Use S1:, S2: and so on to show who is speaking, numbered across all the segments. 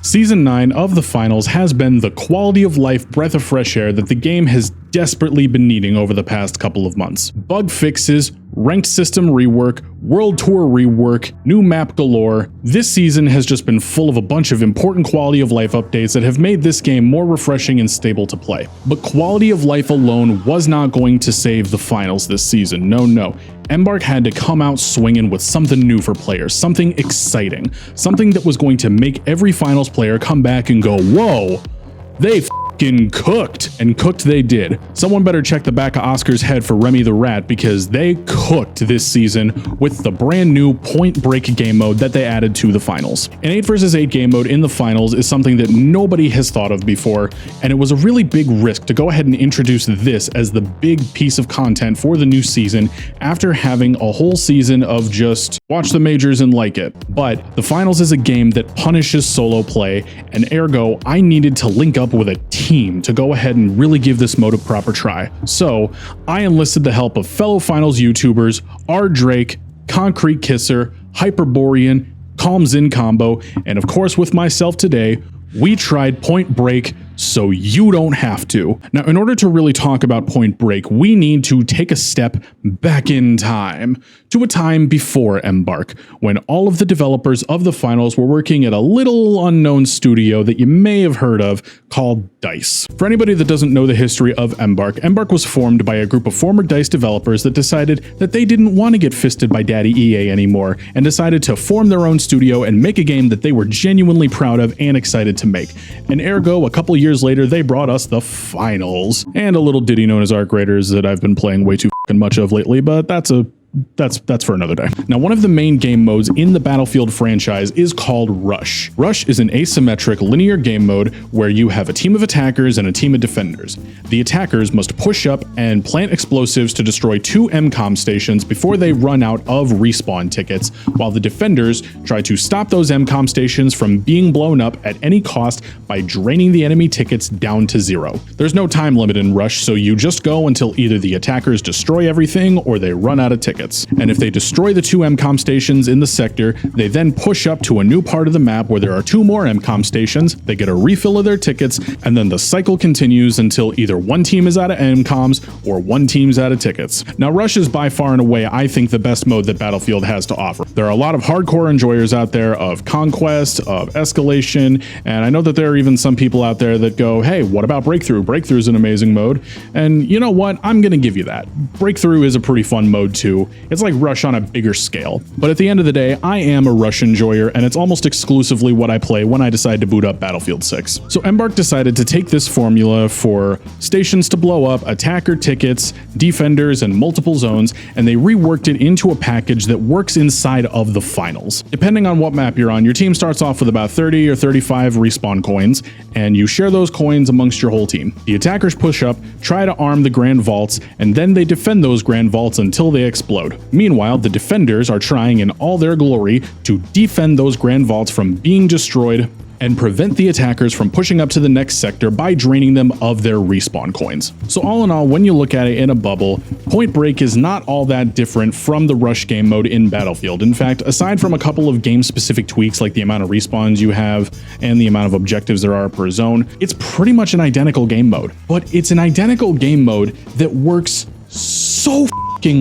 S1: Season 9 of the finals has been the quality of life breath of fresh air that the game has desperately been needing over the past couple of months. Bug fixes, ranked system rework, world tour rework, new map galore. This season has just been full of a bunch of important quality of life updates that have made this game more refreshing and stable to play. But quality of life alone was not going to save the finals this season. No. Embark had to come out swinging with something new for players, something exciting, something that was going to make every finals player come back and go, whoa, they f***ing cooked. And cooked they did. Someone better check the back of Oscar's head for Remy the Rat, because they cooked this season with the brand new Point Break game mode that they added to the finals. An 8 vs 8 game mode in the finals is something that nobody has thought of before, and it was a really big risk to go ahead and introduce this as the big piece of content for the new season after having a whole season of just watch the majors and like it. But the finals is a game that punishes solo play, and ergo, I needed to link up with a team to go ahead and really give this mode a proper try. So I enlisted the help of fellow finals YouTubers Arddrake, Concrete Kisser, Hyperborean, Calms in Combo, and of course with myself today, we tried Point Break so you don't have to. Now, in order to really talk about Point Break, we need to take a step back in time to a time before Embark, when all of the developers of the finals were working at a little unknown studio that you may have heard of called DICE. For anybody that doesn't know the history of Embark, Embark was formed by a group of former DICE developers that decided that they didn't want to get fisted by Daddy EA anymore and decided to form their own studio and make a game that they were genuinely proud of and excited to make. And ergo, a couple years later, they brought us the finals and a little ditty known as Arc Raiders that I've been playing way too much of lately, but that's for another day. Now, one of the main game modes in the Battlefield franchise is called Rush. Rush is an asymmetric linear game mode where you have a team of attackers and a team of defenders. The attackers must push up and plant explosives to destroy 2 MCOM stations before they run out of respawn tickets, while the defenders try to stop those MCOM stations from being blown up at any cost by draining the enemy tickets down to 0. There's no time limit in Rush, so you just go until either the attackers destroy everything or they run out of tickets. And if they destroy the 2 MCOM stations in the sector, they then push up to a new part of the map where there are 2 more MCOM stations, they get a refill of their tickets, and then the cycle continues until either one team is out of MCOMs or one team's out of tickets. Now, Rush is by far and away, I think, the best mode that Battlefield has to offer. There are a lot of hardcore enjoyers out there of Conquest, of Escalation, and I know that there are even some people out there that go, hey, what about Breakthrough? Breakthrough is an amazing mode. And you know what? I'm gonna give you that. Breakthrough is a pretty fun mode too. It's like Rush on a bigger scale. But at the end of the day, I am a Rush enjoyer, and it's almost exclusively what I play when I decide to boot up Battlefield 6. So Embark decided to take this formula for stations to blow up, attacker tickets, defenders, and multiple zones, and they reworked it into a package that works inside of the finals. Depending on what map you're on, your team starts off with about 30 or 35 respawn coins, and you share those coins amongst your whole team. The attackers push up, try to arm the grand vaults, and then they defend those grand vaults until they explode. Meanwhile, the defenders are trying in all their glory to defend those grand vaults from being destroyed and prevent the attackers from pushing up to the next sector by draining them of their respawn coins. So all in all, when you look at it in a bubble, Point Break is not all that different from the Rush game mode in Battlefield. In fact, aside from a couple of game-specific tweaks like the amount of respawns you have and the amount of objectives there are per zone, it's pretty much an identical game mode. But it's an identical game mode that works so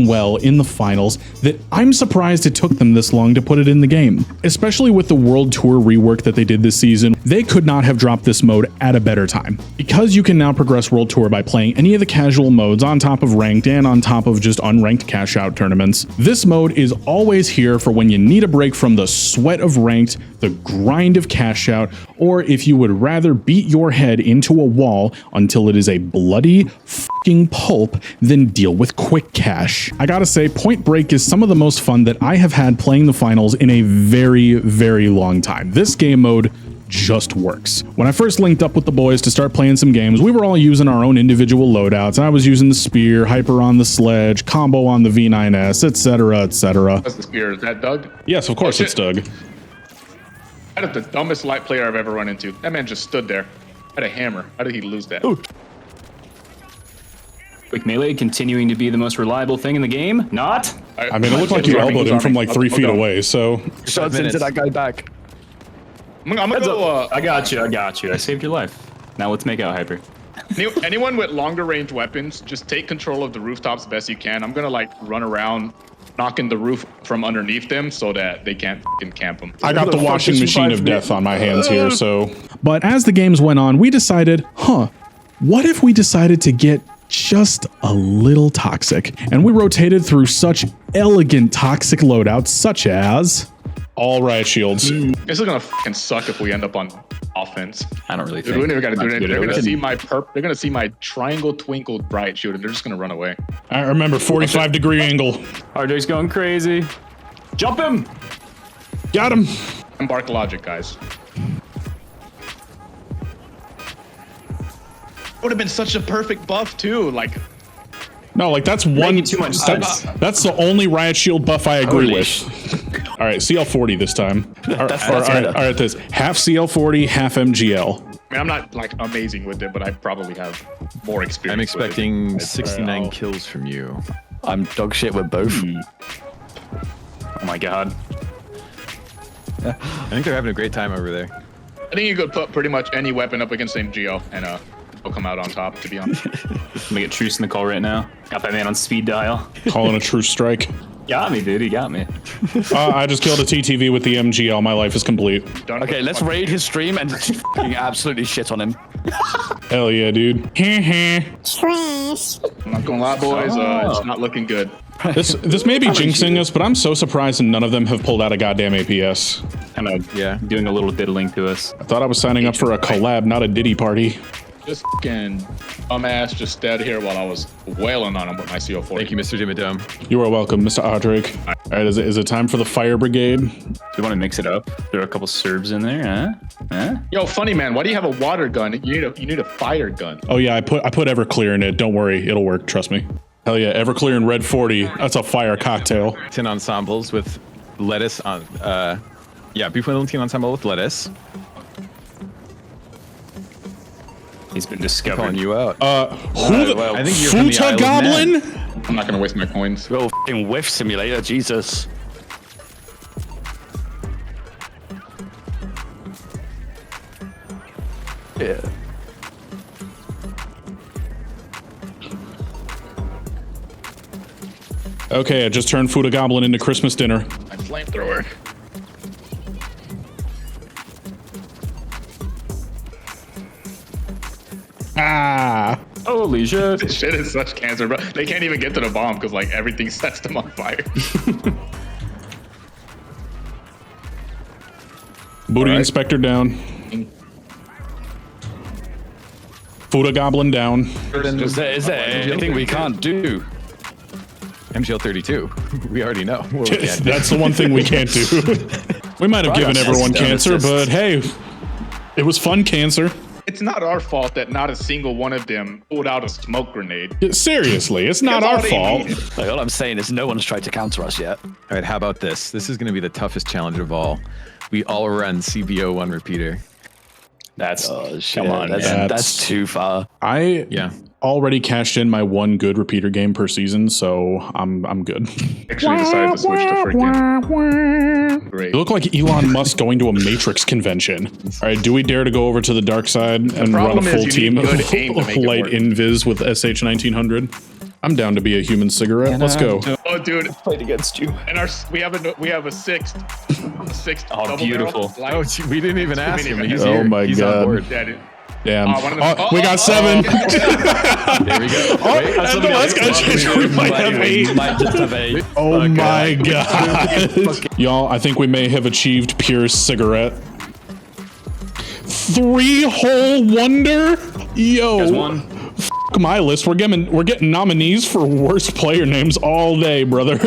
S1: well in the finals that I'm surprised it took them this long to put it in the game. Especially with the World Tour rework that they did this season, they could not have dropped this mode at a better time. Because you can now progress World Tour by playing any of the casual modes on top of ranked and on top of just unranked cash out tournaments, this mode is always here for when you need a break from the sweat of ranked, the grind of cash out, or if you would rather beat your head into a wall until it is a bloody fucking pulp than deal with quick cash. I gotta say, Point Break is some of the most fun that I have had playing the finals in a very, very long time. This game mode just works. When I first linked up with the boys to start playing some games, we were all using our own individual loadouts. I was using the spear, Hyper on the sledge, combo on the V9S, etc, etc.
S2: That's the spear. Is that Doug?
S1: Yes, of course it's Doug.
S2: That is the dumbest light player I've ever run into. That man just stood there. Had a hammer. How did he lose that?
S3: Ooh. Quick melee continuing to be the most reliable thing in the game. Not?
S1: I mean, it looked like you elbowed him from like 3 feet away, so...
S4: Shots into that guy back.
S2: I'm gonna go.
S3: I got you. I saved your life. Now let's make out, Hyper.
S2: Anyone with longer range weapons, just take control of the rooftops the best you can. I'm gonna like run around, knocking the roof from underneath them so that they can't fucking camp them.
S1: I got the washing machine of death on my hands here, so. But as the games went on, we decided, what if we decided to get just a little toxic? And we rotated through such elegant toxic loadouts, such as all riot shields.
S2: This is gonna fucking suck if we end up on offense.
S3: I don't really
S2: Dude,
S3: think.
S2: we never gotta do anything. They're
S3: Okay.
S2: gonna see my They're gonna see my triangle twinkled riot shield, and they're just gonna run away.
S1: I remember 45-degree angle.
S3: Arddrake's going crazy. Jump him!
S1: Got him.
S2: Embark logic, guys. Would have been such a perfect buff too. Like,
S1: No, like that's one.
S3: Making too much sense.
S1: That's the only riot shield buff I agree
S4: Holy
S1: with. All right, CL40 this time.
S4: That's
S1: all
S4: better.
S1: right, this half CL40, half MGL.
S2: I mean, I'm not like amazing with it, but I probably have more experience.
S5: I'm
S2: with it.
S5: expecting 69 kills from you.
S4: I'm dog shit with both.
S3: Oh my god.
S5: I think they're having a great time over there.
S2: I think you could put pretty much any weapon up against MGO and they'll come out on top. To be honest.
S3: I'm gonna get truce in the call right now. Got that man on speed dial.
S1: Calling a true strike.
S3: Got me, dude. He got me.
S1: I just killed a TTV with the MGL. My life is complete.
S2: Done
S4: Okay,
S2: with
S4: let's
S2: fucking-
S4: raid his stream and just fucking absolutely shit on him.
S1: Hell yeah, dude.
S2: I'm not gonna lie, boys. It's not looking good.
S1: This may be jinxing us, but I'm so surprised none of them have pulled out a goddamn APS.
S3: Kind of
S5: Yeah.
S3: doing a little diddling to us.
S1: I thought I was signing up for a collab, not a Diddy party.
S2: This fucking dumbass just stayed here while I was wailing on him with my CO4.
S5: Thank you, Mr. Dimmadome.
S1: You are welcome, Mr. Arddrake. All right, is it time for the fire brigade?
S3: Do you want to mix it up? There are a couple Serbs in there, huh?
S2: Yo, funny man, why do you have a water gun? You need a fire gun.
S1: Oh yeah, I put Everclear in it. Don't worry, it'll work. Trust me. Hell yeah, Everclear and Red 40. That's a fire cocktail.
S5: 10 ensembles with lettuce on. Yeah, beef Wellington ensemble with lettuce.
S3: He's been
S5: Calling
S3: discovered.
S5: you out.
S1: Who the
S4: well,
S5: I think you're from the Isle
S1: Futa
S5: of
S1: Goblin?
S5: Man.
S2: I'm not gonna waste my coins.
S4: Little fucking whiff simulator, Jesus. Yeah.
S1: Okay, I just turned Futa Goblin into Christmas dinner.
S2: My flamethrower.
S1: Ah.
S3: Holy shit.
S2: This shit is such cancer, bro. They can't even get to the bomb because like everything sets them on fire.
S1: Booty
S2: right.
S1: Inspector down. Futa Goblin down.
S4: Is there anything we can't do?
S5: MGL 32. We already know what we can't do.
S1: That's the one thing we can't do. We might have
S4: Right,
S1: given
S4: that's
S1: everyone
S4: dumb
S1: cancer,
S4: assist.
S1: but hey, it was fun cancer.
S2: It's not our fault that not a single one of them pulled out a smoke grenade.
S1: Seriously, it's not
S2: That's
S1: our
S2: all they
S1: fault.
S2: needed.
S4: Like, all I'm saying is no one's tried to counter us yet.
S5: All right, how about this? This is going to be the toughest challenge of all. We all run CBO1 repeater.
S3: That's
S4: Oh shit,
S3: come on,
S4: that's,
S3: man.
S4: that's too far.
S1: I
S5: Yeah.
S1: already cashed in my one good repeater game per season, so I'm good.
S2: Actually decided to switch to freaking. Great.
S1: You look like Elon Musk going to a Matrix convention. All right, do we dare to go over to the dark side and run a
S2: problem is
S1: full
S2: you
S1: team
S2: need
S1: of
S2: good aim to make it
S1: light
S2: work.
S1: invis with SH1900? I'm down to be a human cigarette. Let's go.
S2: Oh, dude,
S3: Played against you.
S2: and we have a sixth.
S3: Oh,
S2: double
S3: beautiful.
S2: barrel light.
S5: Oh, gee, we didn't even ask him. He's
S1: Oh
S5: here.
S1: my
S5: He's
S1: God.
S5: on board.
S2: Yeah, dude.
S1: Damn.
S2: Oh, one of them-
S1: We got 7.
S5: There we go. Wait,
S1: And the last guy changed. We might have 8.
S4: Might just have a.
S1: Oh my god. Y'all, I think we may have achieved pure cigarette. 3-hole wonder? Yo.
S3: There's one.
S1: F my list. We're getting nominees for worst player names all day, brother.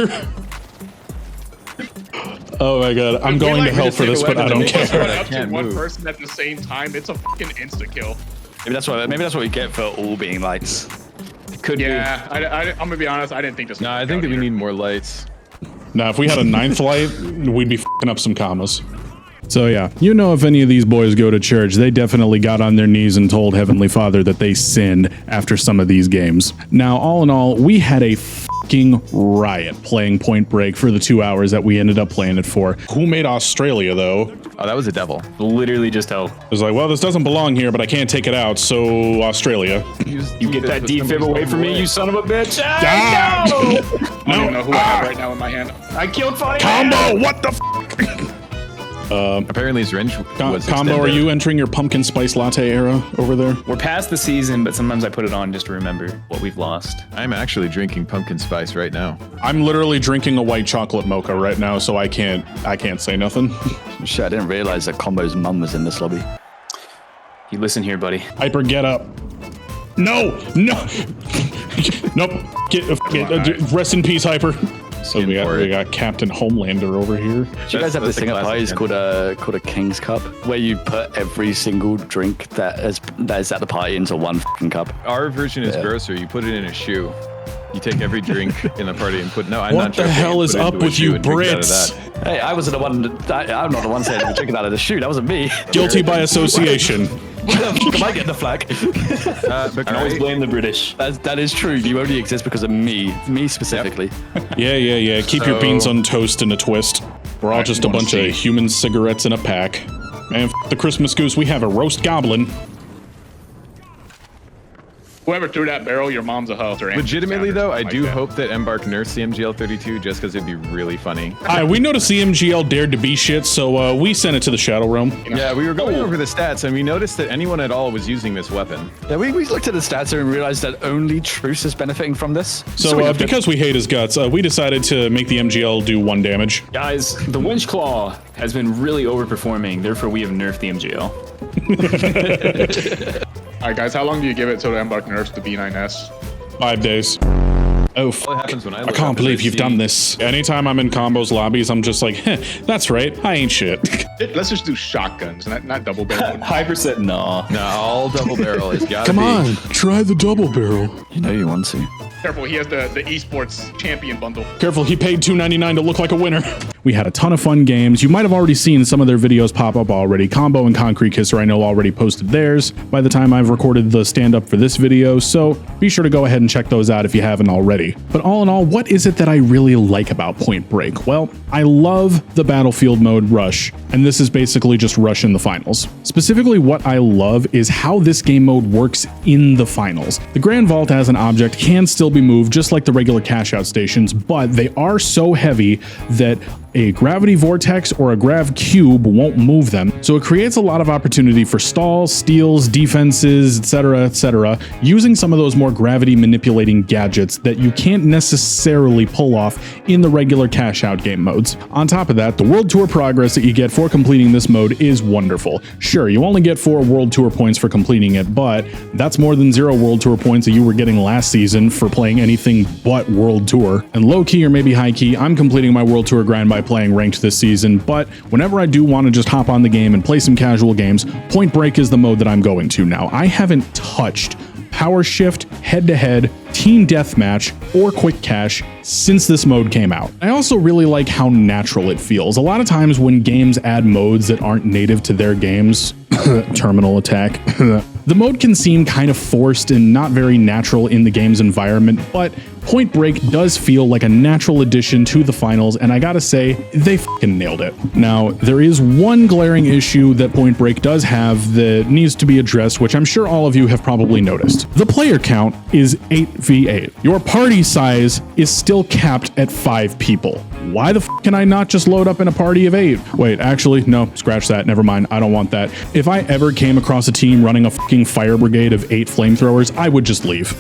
S1: Oh my god. I'm going to hell for this, but I don't
S2: If you
S1: care.
S2: run up to
S5: can't
S2: one
S5: move.
S2: person at the same time, it's a fucking insta kill.
S4: Maybe that's what we get for all being lights.
S3: Could
S2: Yeah, I'm gonna be honest. I didn't think this.
S5: No, I think that we need more lights.
S1: Now, if we had a 9th light, we'd be f***ing up some commas. So yeah, you know, if any of these boys go to church, they definitely got on their knees and told Heavenly Father that they sinned after some of these games. Now, all in all, we had a fucking riot playing Point Break for the 2 hours that we ended up playing it for. Who made Australia, though?
S5: Oh, that was a devil.
S3: Literally just hell.
S1: It was like, well, this doesn't belong here, but I can't take it out, so Australia.
S3: You get that defib away from me, you son of a bitch.
S1: Ah!
S3: Ah, no!
S2: I don't even know who I have right now in my hand.
S3: I killed Funny
S1: Combo, what the f?
S5: Apparently his range was
S1: Combo, are
S5: extended.
S1: you entering your pumpkin spice latte era over there?
S3: We're past the season, but sometimes I put it on just to remember what we've lost.
S5: I'm actually drinking pumpkin spice right now.
S1: I'm literally drinking a white chocolate mocha right now, so I can't say nothing.
S4: Shit, I didn't realize that Combo's mum was in this lobby.
S3: You listen here, buddy.
S1: Hyper, get up. No, no. Nope. Rest in peace, Hyper. So we got Captain Homelander over here.
S4: Do you guys have this thing at parties called a King's Cup, where you put every single drink that is at the party into one fucking cup?
S5: Our version is grosser. You put it in a shoe. You take every drink in the party and put. No, I'm
S1: What
S5: not
S1: the
S5: joking.
S1: hell is
S5: Put it
S1: up
S5: into a
S1: with
S5: shoe
S1: you
S5: and drink it out of
S1: Brits?
S5: that.
S4: Hey, I wasn't the one. I'm not the one saying drinking out of the shoe. That wasn't me.
S1: Guilty by association.
S4: Am I getting the flag?
S3: I always blame the British.
S4: That is true. You only exist because of me specifically.
S1: Yeah. Keep your beans on toast in a twist. We're all just a bunch of human cigarettes in a pack. And f the Christmas goose, we have a roast goblin.
S2: Whoever threw that barrel, your mom's a hoe.
S5: Legitimately though, I do hope that Embark nerfs the MGL32 just because it'd be really funny.
S1: We noticed the MGL dared to be shit, so we sent it to the Shadow Realm.
S5: Yeah, we were going over the stats and we noticed that anyone at all was using this weapon.
S4: Yeah, we looked at the stats and realized that only Truce is benefiting from this.
S1: So because we hate his guts, we decided to make the MGL do 1 damage.
S3: Guys, the Winch Claw has been really overperforming, therefore we have nerfed the MGL.
S2: All right, guys, how long do you give it till the Embark nerfs the B9S?
S1: 5 days. Oh,
S5: What happens when I
S1: I
S5: look
S1: can't
S5: up
S1: believe
S5: is I
S1: you've
S5: see-
S1: done this. Anytime I'm in combos lobbies, I'm just like, that's right, I ain't shit.
S2: Let's just do shotguns, not double barrel.
S3: Hyper said no.
S5: No, all double barrel has got to be.
S1: try the double barrel.
S4: You know you want to.
S2: Careful, he has the esports champion bundle.
S1: Careful, he paid $2.99 to look like a winner. We had a ton of fun games. You might have already seen some of their videos pop up already. Combo and Concrete Kisser, I know, already posted theirs by the time I've recorded the stand-up for this video, so be sure to go ahead and check those out if you haven't already. But all in all, what is it that I really like about Point Break? Well, I love the Battlefield mode Rush, and this is basically just Rush in the finals. Specifically, what I love is how this game mode works in the finals. The Grand Vault as an object can still be moved just like the regular cash out stations, but they are so heavy that a gravity vortex or a grav cube won't move them. So it creates a lot of opportunity for stalls, steals, defenses, etc., using some of those more gravity manipulating gadgets that you can't necessarily pull off in the regular cash out game modes. On top of that, the World Tour progress that you get for completing this mode is wonderful. Sure, you only get 4 World Tour points for completing it, but that's more than 0 World Tour points that you were getting last season for playing anything but World Tour. And low key or maybe high key, I'm completing my World Tour grind by playing ranked this season, but whenever I do want to just hop on the game and play some casual games, Point Break is the mode that I'm going to now. I haven't touched Power Shift, Head-to-Head, Team Deathmatch, or Quick Cash since this mode came out. I also really like how natural it feels. A lot of times when games add modes that aren't native to their games, terminal attack, the mode can seem kind of forced and not very natural in the game's environment, but Point Break does feel like a natural addition to the finals, and I gotta say, they fucking nailed it. Now, there is one glaring issue that Point Break does have that needs to be addressed, which I'm sure all of you have probably noticed. The player count is 8v8. Your party size is still capped at 5 people. Why the f can I not just load up in a party of 8? Wait, actually, no, scratch that, never mind, I don't want that. If I ever came across a team running a fucking fire brigade of 8 flamethrowers, I would just leave.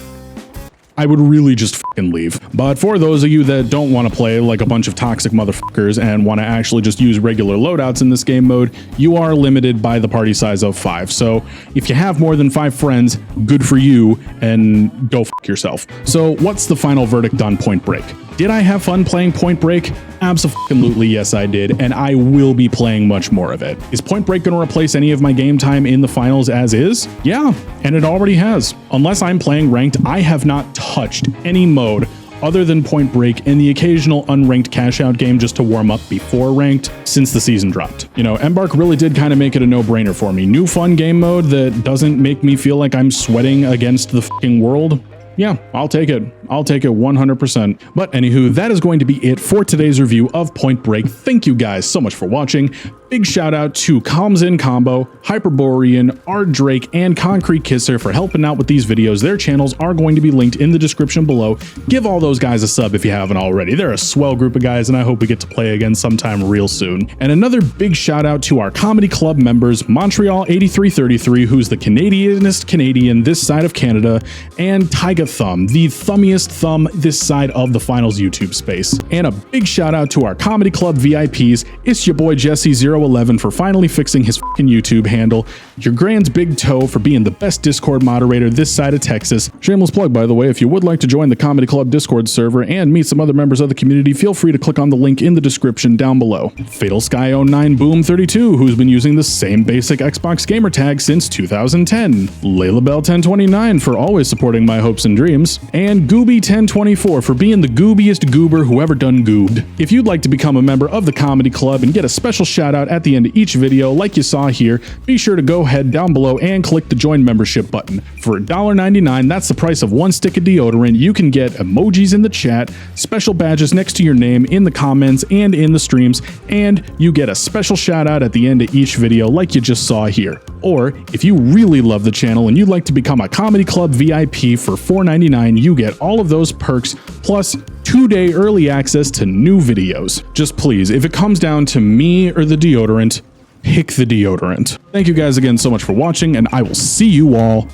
S1: I would really just fucking leave. But for those of you that don't want to play like a bunch of toxic motherfuckers and want to actually just use regular loadouts in this game mode, you are limited by the party size of 5. So if you have more than 5 friends, good for you, and go fuck yourself. So what's the final verdict on Point Break? Did I have fun playing Point Break? Absolutely, yes I did, and I will be playing much more of it. Is Point Break going to replace any of my game time in the finals as is? Yeah, and it already has. Unless I'm playing ranked, I have not touched any mode other than Point Break and the occasional unranked cash out game just to warm up before ranked since the season dropped. You know, Embark really did kind of make it a no-brainer for me. New fun game mode that doesn't make me feel like I'm sweating against the fucking world. Yeah, I'll take it. I'll take it 100%. But anywho, that is going to be it for today's review of Point Break. Thank you guys so much for watching. Big shout out to Comms in Combo, Hyperborean, Arddrake, and Concrete Kisser for helping out with these videos. Their channels are going to be linked in the description below. Give all those guys a sub if you haven't already. They're a swell group of guys, and I hope we get to play again sometime real soon. And another big shout out to our comedy club members, Montreal 8333, who's the Canadianest Canadian this side of Canada, and Tyga Thumb, the thummiest thumb this side of the finals YouTube space. And a big shout out to our comedy club VIPs. It's your boy Jesse011 for finally fixing his fucking YouTube handle, your Grand's Big Toe for being the best Discord moderator this side of Texas. Shameless plug, by the way, if you would like to join the comedy club Discord server and meet some other members of the community, feel free to click on the link in the description down below. Fatal Sky 09 Boom 32, who's been using the same basic Xbox gamer tag since 2010. Layla Bell 1029 for always supporting my hopes and dreams, and Gooby 1024 for being the goobiest goober who ever done goobed. If you'd like to become a member of the comedy club and get a special shout out at the end of each video like you saw here, be sure to go ahead down below and click the join membership button. For $1.99, that's the price of one stick of deodorant. You can get emojis in the chat, special badges next to your name in the comments and in the streams, and you get a special shout out at the end of each video like you just saw here. Or if you really love the channel and you'd like to become a comedy club VIP for $4.99, you get all of those perks plus 2-day early access to new videos. Just please, if it comes down to me or the deodorant, pick the deodorant. Thank you guys again so much for watching, and I will see you all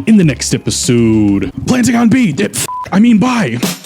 S1: in the next episode. Planting on B. Bye.